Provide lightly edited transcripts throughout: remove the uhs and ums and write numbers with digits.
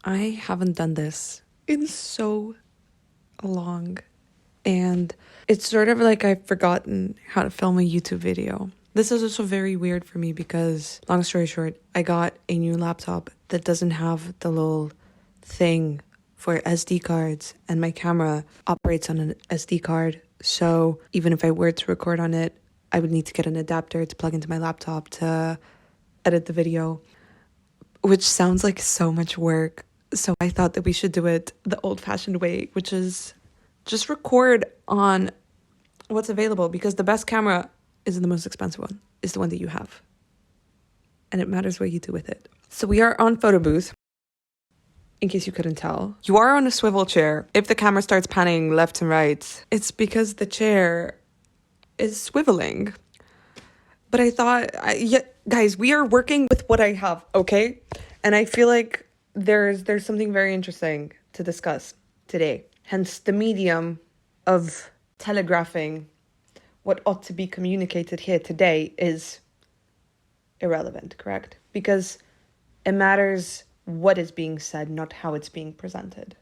I haven't done this in so long, and it's sort of like I've forgotten how to film a YouTube video. This is also very weird for me because, long story short, I got a new laptop that doesn't have the little thing for SD cards, and my camera operates on an SD card. So even if I were to record on it, I would need to get an adapter to plug into my laptop to edit the video, which sounds like so much work. So I thought that we should do it the old-fashioned way, which is just record on what's available, because the best camera isn't the most expensive one, it's the one that you have. And it matters what you do with it. So we are on photo booth, in case you couldn't tell. You are on a swivel chair. If the camera starts panning left and right, it's because the chair is swiveling. But I thought, guys, we are working with what I have, okay? And I feel like there's something very interesting to discuss today. Hence the medium of telegraphing what ought to be communicated here today is irrelevant, correct? Because it matters what is being said, not how it's being presented.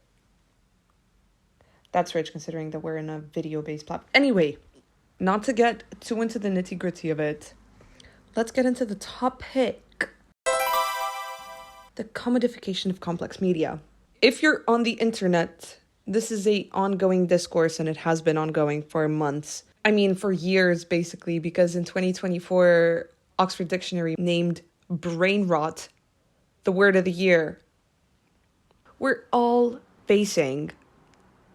That's rich, considering that we're in a video-based platform. Anyway, not to get too into the nitty-gritty of it, let's get into the topic. The commodification of complex media. If you're on the internet, this is an ongoing discourse, and it has been ongoing for months. I mean, for years, basically, because in 2024, Oxford Dictionary named brain rot the word of the year. We're all facing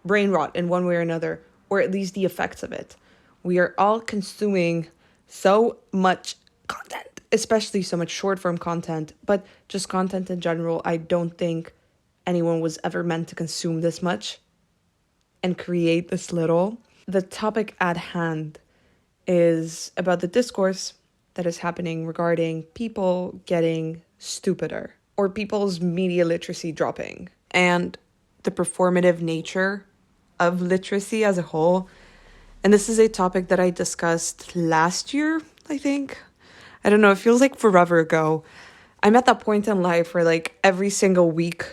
brain rot in one way or another, or at least the effects of it. We are all consuming so much content, especially so much short form content, but just content in general. I don't think anyone was ever meant to consume this much and create this little. The topic at hand is about the discourse that is happening regarding people getting stupider, or people's media literacy dropping, and the performative nature of literacy as a whole. And this is a topic that I discussed last year, I think. I don't know, it feels like forever ago. I'm at that point in life where, like, every single week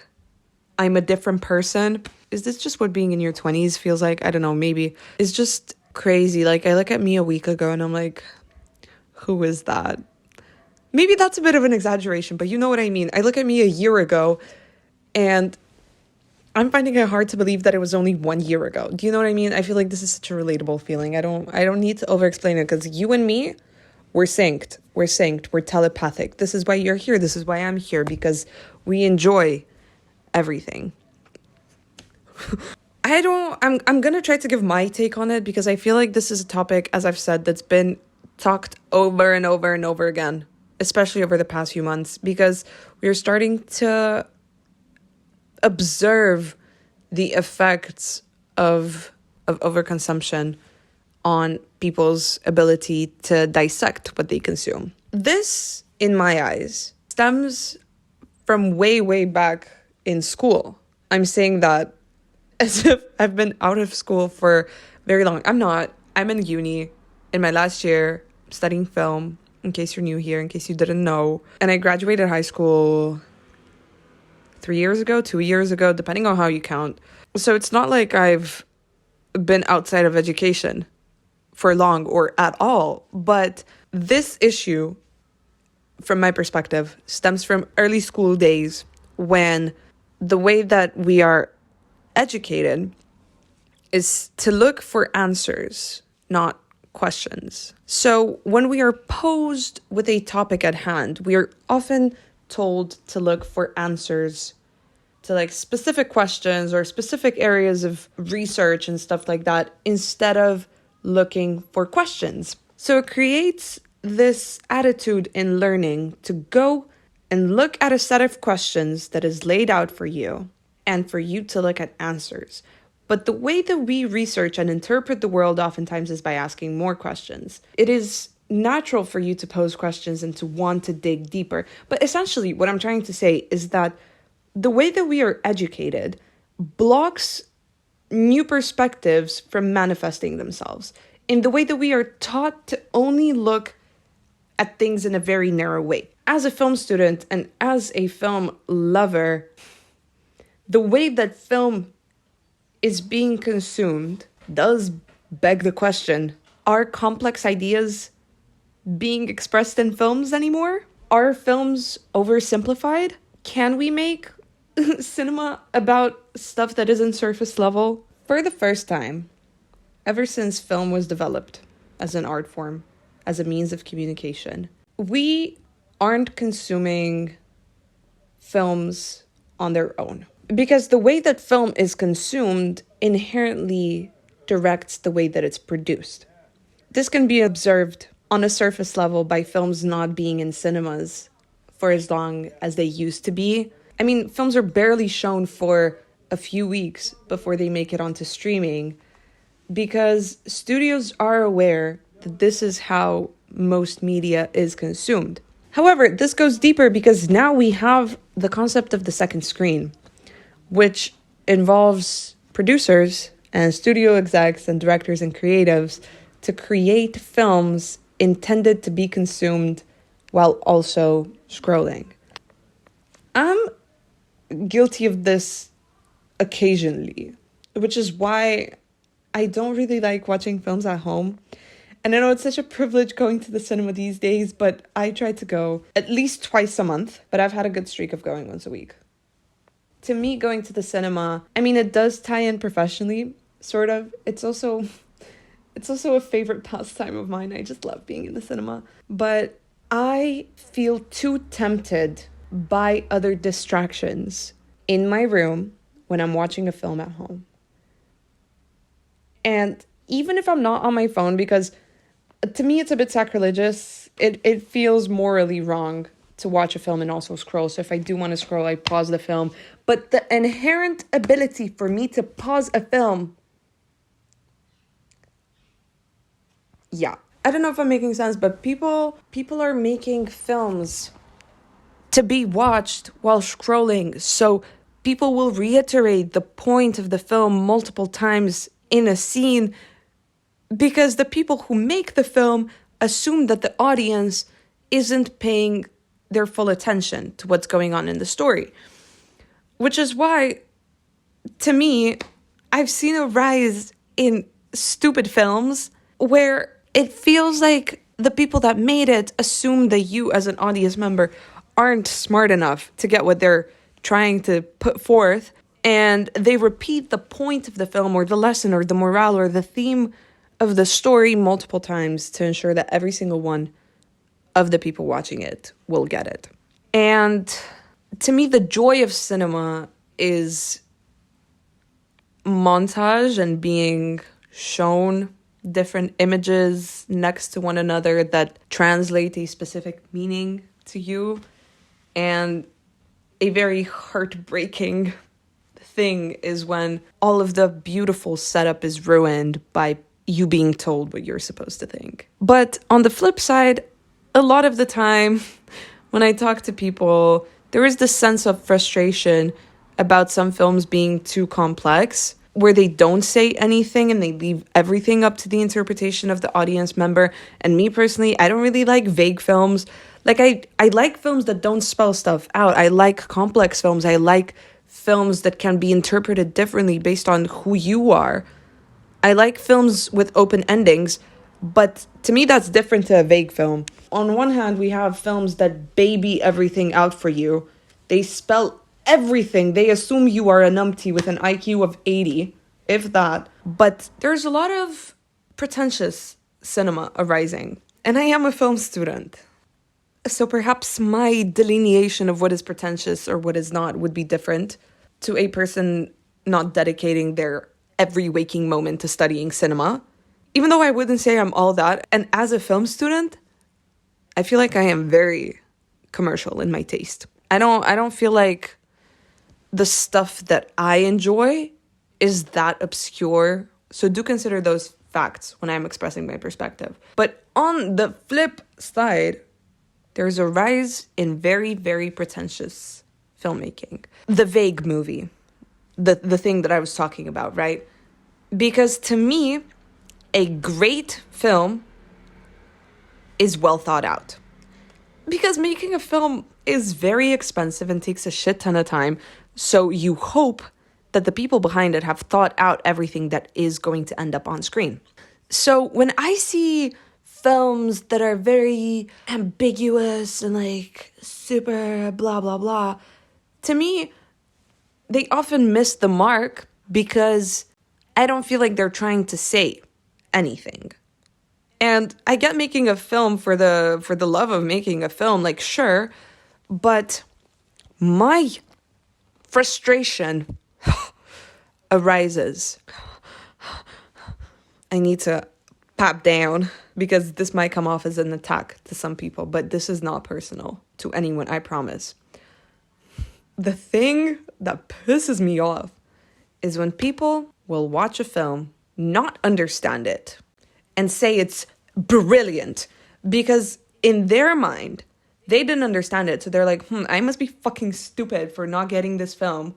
I'm a different person. Is this just what being in your 20s feels like? I don't know, maybe. It's just crazy. Like, I look at me a week ago and I'm like, who is that? Maybe that's a bit of an exaggeration, but you know what I mean. I look at me a year ago and I'm finding it hard to believe that it was only 1 year ago. Do you know what I mean? I feel like this is such a relatable feeling. I don't need to over-explain it, because you and me, we're synced. We're telepathic. This is why you're here. This is why I'm here, because we enjoy everything. I'm going to try to give my take on it, because I feel like this is a topic, as I've said, that's been talked over and over and over again, especially over the past few months, because we're starting to observe the effects of overconsumption on people's ability to dissect what they consume. This, in my eyes, stems from way, way back in school. I'm saying that as if I've been out of school for very long. I'm not. I'm in uni in my last year studying film, in case you're new here, in case you didn't know. And I graduated high school 3 years ago, 2 years ago, depending on how you count. So it's not like I've been outside of education for long or at all. But this issue, from my perspective, stems from early school days, when the way that we are educated is to look for answers, not questions. So when we are posed with a topic at hand, we are often told to look for answers to, like, specific questions or specific areas of research and stuff like that, instead of looking for questions. So it creates this attitude in learning to go and look at a set of questions that is laid out for you, and for you to look at answers. But the way that we research and interpret the world oftentimes is by asking more questions. It is natural for you to pose questions and to want to dig deeper. But essentially, what I'm trying to say is that the way that we are educated blocks new perspectives from manifesting themselves, in the way that we are taught to only look at things in a very narrow way. As a film student and as a film lover, the way that film is being consumed does beg the question, are complex ideas being expressed in films anymore? Are films oversimplified? Can we make cinema about stuff that isn't surface level? For the first time, ever since film was developed as an art form, as a means of communication, we aren't consuming films on their own. Because the way that film is consumed inherently directs the way that it's produced. This can be observed on a surface level by films not being in cinemas for as long as they used to be. I mean, films are barely shown for a few weeks before they make it onto streaming because studios are aware that this is how most media is consumed. However, this goes deeper because now we have the concept of the second screen, which involves producers and studio execs and directors and creatives to create films intended to be consumed while also scrolling. I'm guilty of this occasionally, which is why I don't really like watching films at home. And I know it's such a privilege going to the cinema these days, but I try to go at least twice a month, but I've had a good streak of going once a week. To me, going to the cinema, I mean, it does tie in professionally, sort of. It's also a favorite pastime of mine. I just love being in the cinema. But I feel too tempted by other distractions in my room when I'm watching a film at home. And even if I'm not on my phone, because to me it's a bit sacrilegious, it feels morally wrong to watch a film and also scroll. So if I do want to scroll, I pause the film. But the inherent ability for me to pause a film, yeah. I don't know if I'm making sense, but people are making films to be watched while scrolling. So people will reiterate the point of the film multiple times in a scene because the people who make the film assume that the audience isn't paying their full attention to what's going on in the story. Which is why, to me, I've seen a rise in stupid films where it feels like the people that made it assume that you as an audience member aren't smart enough to get what they're trying to put forth, and they repeat the point of the film or the lesson or the morale or the theme of the story multiple times to ensure that every single one of the people watching it will get it. And to me, the joy of cinema is montage and being shown different images next to one another that translate a specific meaning to you. And a very heartbreaking thing is when all of the beautiful setup is ruined by you being told what you're supposed to think. But on the flip side, a lot of the time when I talk to people, there is this sense of frustration about some films being too complex, where they don't say anything and they leave everything up to the interpretation of the audience member. And me personally, I don't really like vague films. Like I like films that don't spell stuff out. I like complex films. I like films that can be interpreted differently based on who you are. I like films with open endings, but to me that's different to a vague film. On one hand, we have films that baby everything out for you. They spell everything. They assume you are a numpty with an IQ of 80, if that. But there's a lot of pretentious cinema arising. And I am a film student. So perhaps my delineation of what is pretentious or what is not would be different to a person not dedicating their every waking moment to studying cinema. Even though I wouldn't say I'm all that. And as a film student, I feel like I am very commercial in my taste. I don't feel like the stuff that I enjoy is that obscure. So do consider those facts when I'm expressing my perspective. But on the flip side, there's a rise in very, very pretentious filmmaking. The vague movie, the thing that I was talking about, right? Because to me, a great film is well thought out. Because making a film is very expensive and takes a shit ton of time. So you hope that the people behind it have thought out everything that is going to end up on screen. So when I see films that are very ambiguous and like super blah, blah, blah, to me, they often miss the mark because I don't feel like they're trying to say anything. And I get making a film for the love of making a film, like sure, but my frustration arises. I need to pop down because this might come off as an attack to some people, but this is not personal to anyone, I promise. The thing that pisses me off is when people will watch a film, not understand it, and say it's brilliant because in their mind, they didn't understand it. So they're like, I must be fucking stupid for not getting this film.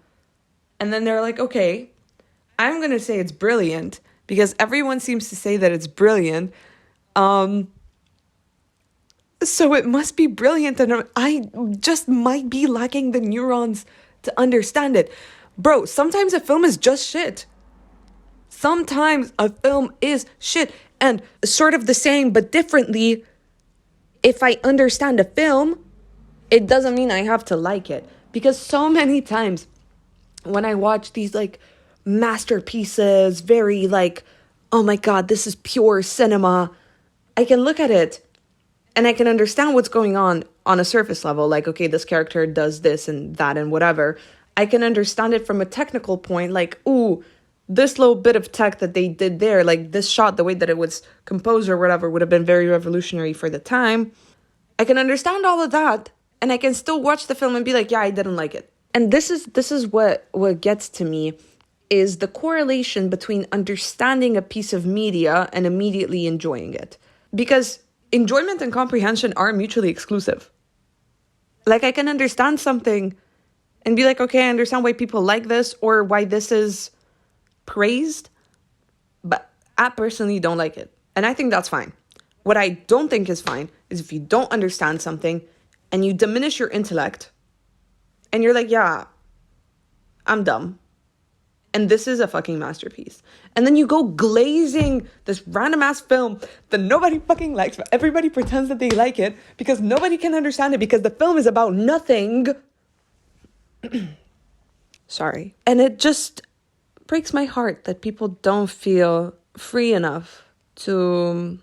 And then they're like, okay, I'm going to say it's brilliant because everyone seems to say that it's brilliant. So it must be brilliant and I just might be lacking the neurons to understand it. Bro, sometimes a film is just shit. Sometimes a film is shit. And sort of the same, but differently, if I understand a film, it doesn't mean I have to like it. Because so many times when I watch these like masterpieces, very like, oh my God, this is pure cinema, I can look at it and I can understand what's going on a surface level. Like, okay, this character does this and that and whatever. I can understand it from a technical point, like, ooh, this little bit of tech that they did there, like this shot, the way that it was composed or whatever would have been very revolutionary for the time. I can understand all of that and I can still watch the film and be like, yeah, I didn't like it. And this is what gets to me is the correlation between understanding a piece of media and immediately enjoying it. Because enjoyment and comprehension are mutually exclusive. Like I can understand something and be like, okay, I understand why people like this or why this is praised, but I personally don't like it. And I think that's fine. What I don't think is fine is if you don't understand something and you diminish your intellect and you're like, yeah, I'm dumb. And this is a fucking masterpiece. And then you go glazing this random ass film that nobody fucking likes, but everybody pretends that they like it because nobody can understand it because the film is about nothing. Sorry. And it just breaks my heart that people don't feel free enough to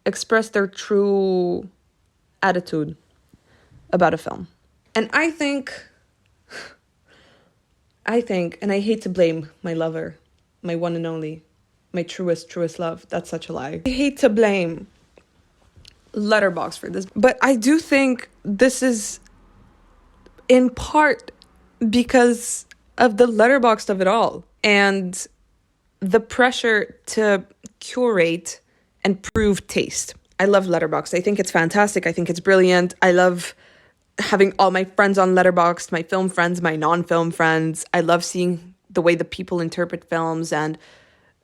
express their true attitude about a film. And I think, and I hate to blame my lover, my one and only, my truest love. That's such a lie. I hate to blame Letterboxd for this, but I do think this is in part because of the Letterboxd of it all and the pressure to curate and prove taste. I love Letterboxd. I think it's fantastic. I think it's brilliant. I love having all my friends on Letterboxd, my film friends, my non-film friends. I love seeing the way the people interpret films and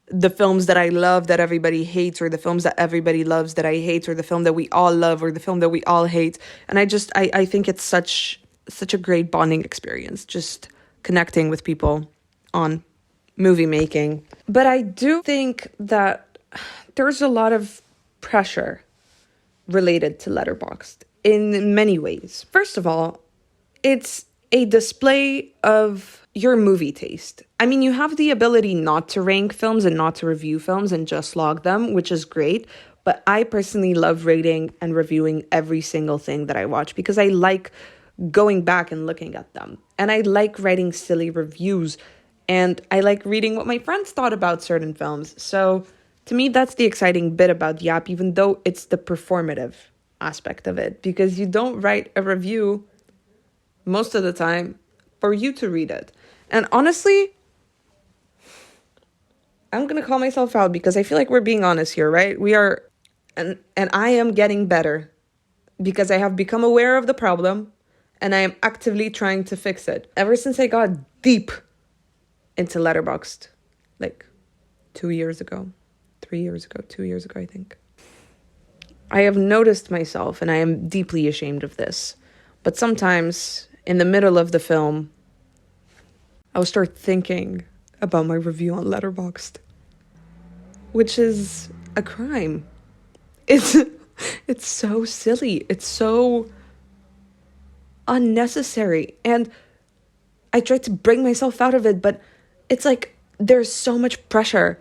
the films that I love that everybody hates, or the films that everybody loves that I hate, or the film that we all love, or the film that we all hate. And I think it's such a great bonding experience, just connecting with people on movie making. But I do think that there's a lot of pressure related to Letterboxd in many ways. First of all, it's a display of your movie taste. I mean, you have the ability not to rank films and not to review films and just log them, which is great. But I personally love rating and reviewing every single thing that I watch because I like going back and looking at them. And I like writing silly reviews. And I like reading what my friends thought about certain films. So to me, that's the exciting bit about the app, even though it's the performative aspect of it. Because you don't write a review most of the time for you to read it. And honestly, I'm going to call myself out because I feel like we're being honest here, right? We are, and I am getting better because I have become aware of the problem and I am actively trying to fix it. Ever since I got deep into Letterboxd, like 2 years ago, 3 years ago, 2 years ago, I think. I have noticed myself, and I am deeply ashamed of this, But sometimes in the middle of the film, I'll start thinking about my review on Letterboxd, which is a crime. It's so silly. It's so unnecessary. And I try to bring myself out of it, but it's like there's so much pressure.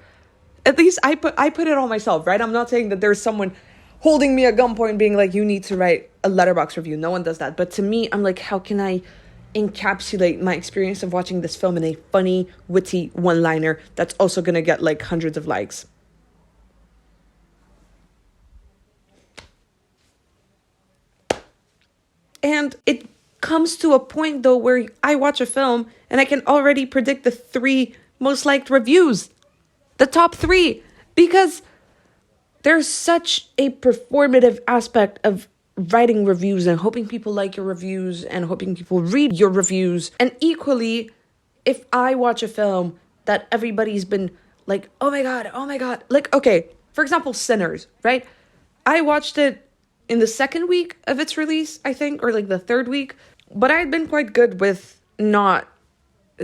At least I put it on myself, right? I'm not saying that there's someone holding me at gunpoint being like, you need to write a Letterboxd review. No one does that. But to me, I'm like, how can I encapsulate my experience of watching this film in a funny, witty one-liner that's also gonna get like hundreds of likes? And it comes to a point though where I watch a film and I can already predict the 3 most liked reviews, the top 3, because there's such a performative aspect of writing reviews and hoping people like your reviews and hoping people read your reviews. And equally, if I watch a film that everybody's been like, oh my God, like, okay, for example, Sinners, right? I watched it in the 2nd week of its release, I think, or like the 3rd week, but I had been quite good with not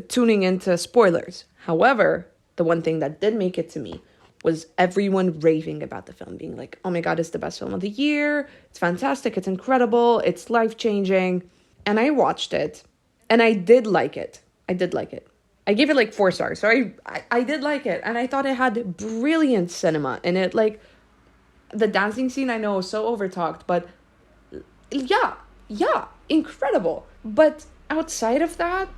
tuning into spoilers. However, the one thing that did make it to me was everyone raving about the film, being like, oh my God, it's the best film of the year. It's fantastic. It's incredible. It's life-changing. And I watched it and I did like it. I gave it like 4 stars. So I did like it. And I thought it had brilliant cinema in it. Like the dancing scene, I know is so overtalked, but yeah, incredible. But outside of that,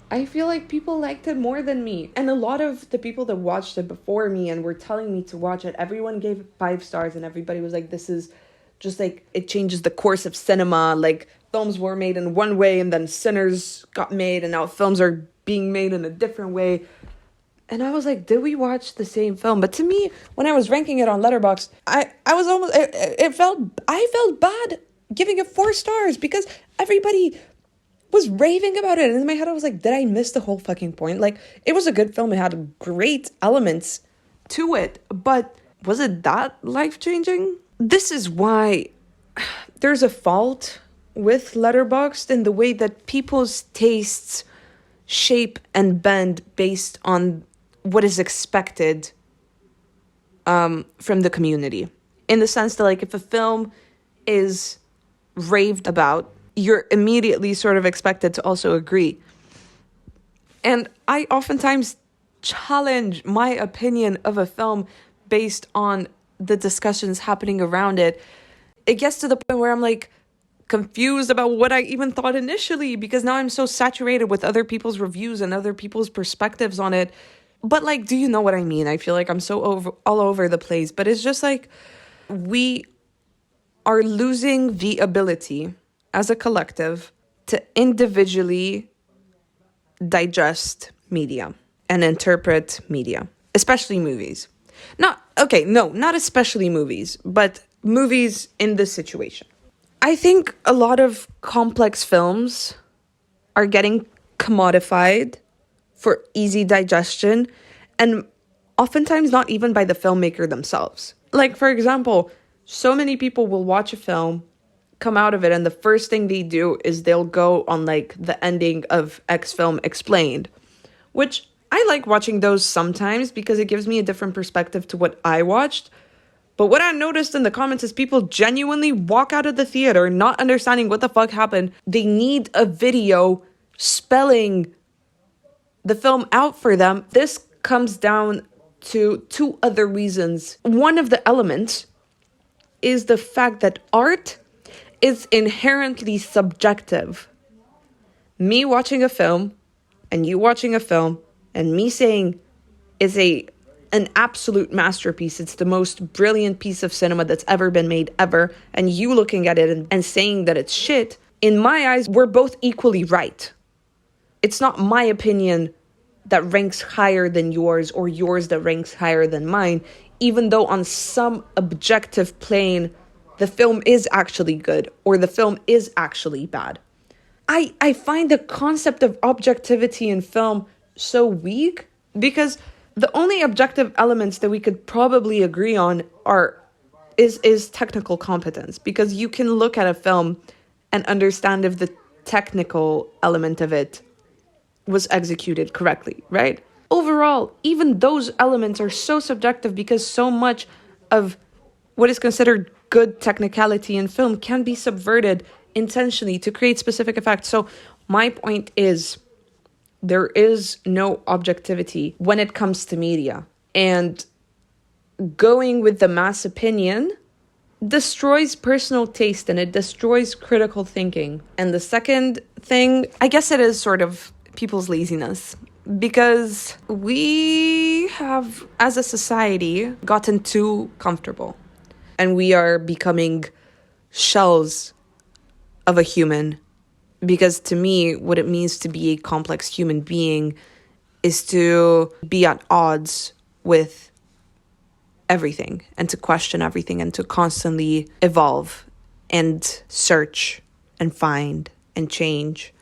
I feel like people liked it more than me. And a lot of the people that watched it before me and were telling me to watch it, everyone gave it 5 stars and everybody was like, this is just like, it changes the course of cinema. Like films were made in one way and then Sinners got made and now films are being made in a different way. And I was like, did we watch the same film? But to me, when I was ranking it on Letterboxd, I felt bad giving it 4 stars because everybody was raving about it. And in my head, I was like, did I miss the whole fucking point? Like, it was a good film. It had great elements to it. But was it that life-changing? This is why there's a fault with Letterboxd in the way that people's tastes shape and bend based on what is expected from the community. In the sense that, like, if a film is raved about, you're immediately sort of expected to also agree. And I oftentimes challenge my opinion of a film based on the discussions happening around it. It gets to the point where I'm like confused about what I even thought initially, because now I'm so saturated with other people's reviews and other people's perspectives on it. But like, do you know what I mean? I feel like I'm so all over the place, but it's just like we are losing the ability as a collective to individually digest media and interpret media, especially movies. Not especially movies, but movies in this situation. I think a lot of complex films are getting commodified for easy digestion, and oftentimes not even by the filmmaker themselves. Like, for example, so many people will watch a film, come out of it, and the first thing they do is they'll go on like the ending of X film explained, which I like watching those sometimes because it gives me a different perspective to what I watched. But what I noticed in the comments is people genuinely walk out of the theater not understanding what the fuck happened. They need a video spelling the film out for them. This comes down to 2 other reasons. One of the elements is the fact that art is inherently subjective. Me watching a film and you watching a film and me saying is an absolute masterpiece. It's the most brilliant piece of cinema that's ever been made ever. And you looking at it and saying that it's shit, in my eyes, we're both equally right. It's not my opinion that ranks higher than yours or yours that ranks higher than mine, even though on some objective plane, the film is actually good or the film is actually bad. I find the concept of objectivity in film so weak because the only objective elements that we could probably agree on are is technical competence, because you can look at a film and understand if the technical element of it was executed correctly, right? Overall, even those elements are so subjective, because so much of what is considered good technicality in film can be subverted intentionally to create specific effects. So my point is, there is no objectivity when it comes to media. And going with the mass opinion destroys personal taste, and it destroys critical thinking. And the second thing, I guess it is sort of people's laziness, because we have, as a society, gotten too comfortable, and we are becoming shells of a human. Because to me, what it means to be a complex human being is to be at odds with everything, and to question everything, and to constantly evolve and search and find and change.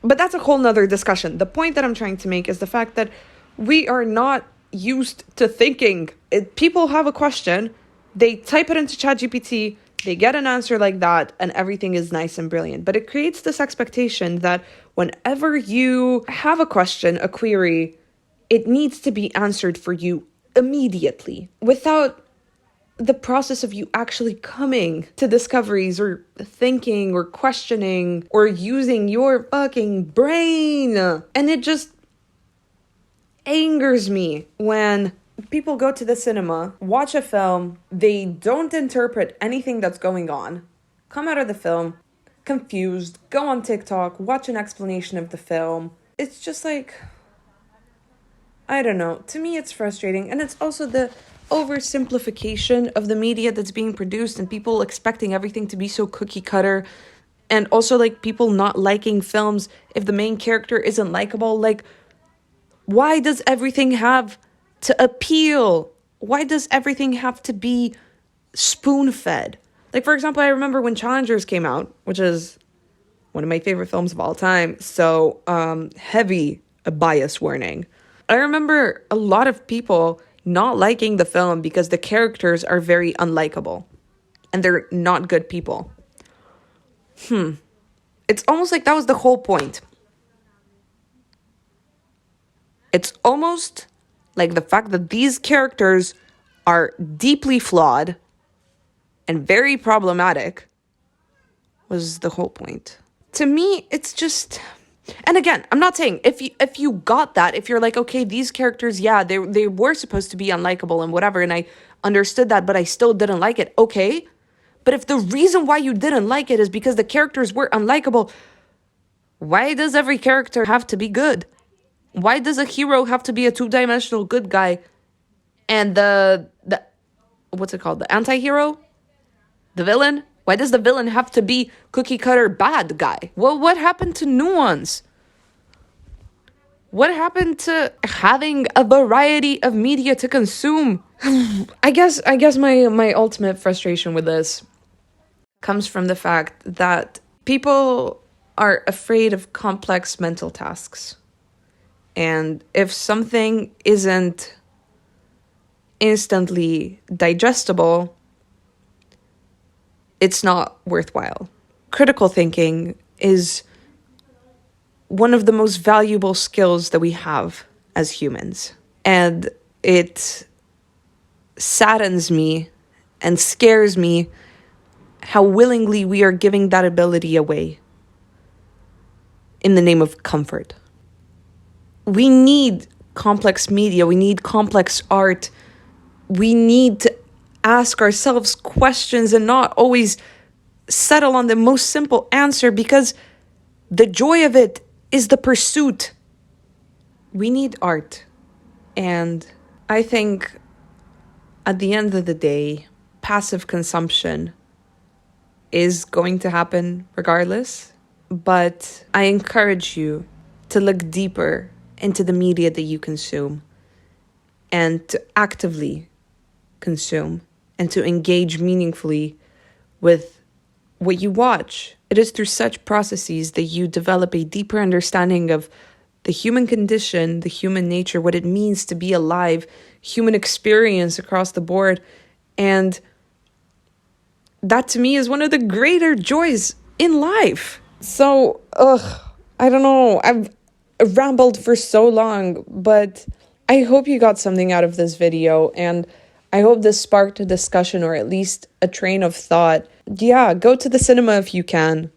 But that's a whole nother discussion. The point that I'm trying to make is the fact that we are not used to thinking. People have a question, they type it into ChatGPT, they get an answer like that, and everything is nice and brilliant. But it creates this expectation that whenever you have a question, a query, it needs to be answered for you immediately, without the process of you actually coming to discoveries, or thinking, or questioning, or using your fucking brain. And it just angers me when people go to the cinema, watch a film, they don't interpret anything that's going on, come out of the film confused, go on TikTok, watch an explanation of the film. It's just like, I don't know. To me, it's frustrating. And it's also the oversimplification of the media that's being produced, and people expecting everything to be so cookie cutter. And also, like, people not liking films if the main character isn't likable. Like, why does everything have to appeal? Why does everything have to be spoon-fed? Like, for example, I remember when Challengers came out, which is one of my favorite films of all time. So, heavy a bias warning. I remember a lot of people not liking the film because the characters are very unlikable and they're not good people. It's almost like that was the whole point. It's almost like the fact that these characters are deeply flawed and very problematic was the whole point. To me, it's just... And again, I'm not saying if you got that, if you're like, okay, these characters, yeah, they were supposed to be unlikable and whatever, and I understood that, but I still didn't like it, okay. But if the reason why you didn't like it is because the characters were unlikable, why does every character have to be good? Why does a hero have to be a two-dimensional good guy, and the what's it called, the anti-hero, the villain? Why does the villain have to be cookie-cutter bad guy? Well, what happened to nuance? What happened to having a variety of media to consume? I guess my ultimate frustration with this comes from the fact that people are afraid of complex mental tasks. And if something isn't instantly digestible, it's not worthwhile. Critical thinking is one of the most valuable skills that we have as humans. And it saddens me and scares me how willingly we are giving that ability away in the name of comfort. We need complex media. We need complex art. We need to ask ourselves questions and not always settle on the most simple answer, because the joy of it is the pursuit. We need art. And I think at the end of the day, passive consumption is going to happen regardless. But I encourage you to look deeper into the media that you consume, and to actively consume, and to engage meaningfully with what you watch. It is through such processes that you develop a deeper understanding of the human condition, the human nature, what it means to be alive, human experience across the board. And that to me is one of the greater joys in life. So, I don't know. I've rambled for so long, but I hope you got something out of this video, and I hope this sparked a discussion or at least a train of thought. Yeah, go to the cinema if you can.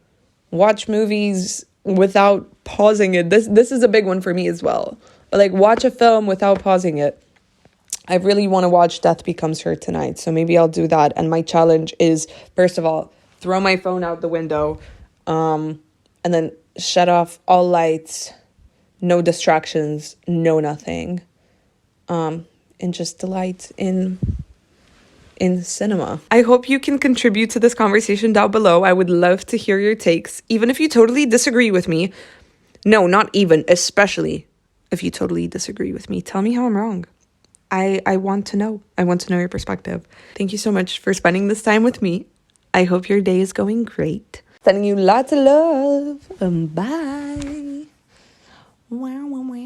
Watch movies without pausing it. This is a big one for me as well. But like, watch a film without pausing it. I really want to watch Death Becomes Her tonight, so maybe I'll do that. And my challenge is, first of all, throw my phone out the window, and then shut off all lights, no distractions, no nothing, and just delight in cinema. I hope you can contribute to this conversation down below. I would love to hear your takes, even if you totally disagree with me. No, not even, especially if you totally disagree with me. Tell me how I'm wrong. I want to know. I want to know your perspective. Thank you so much for spending this time with me. I hope your day is going great. Sending you lots of love. Bye. Wow, wow, wow.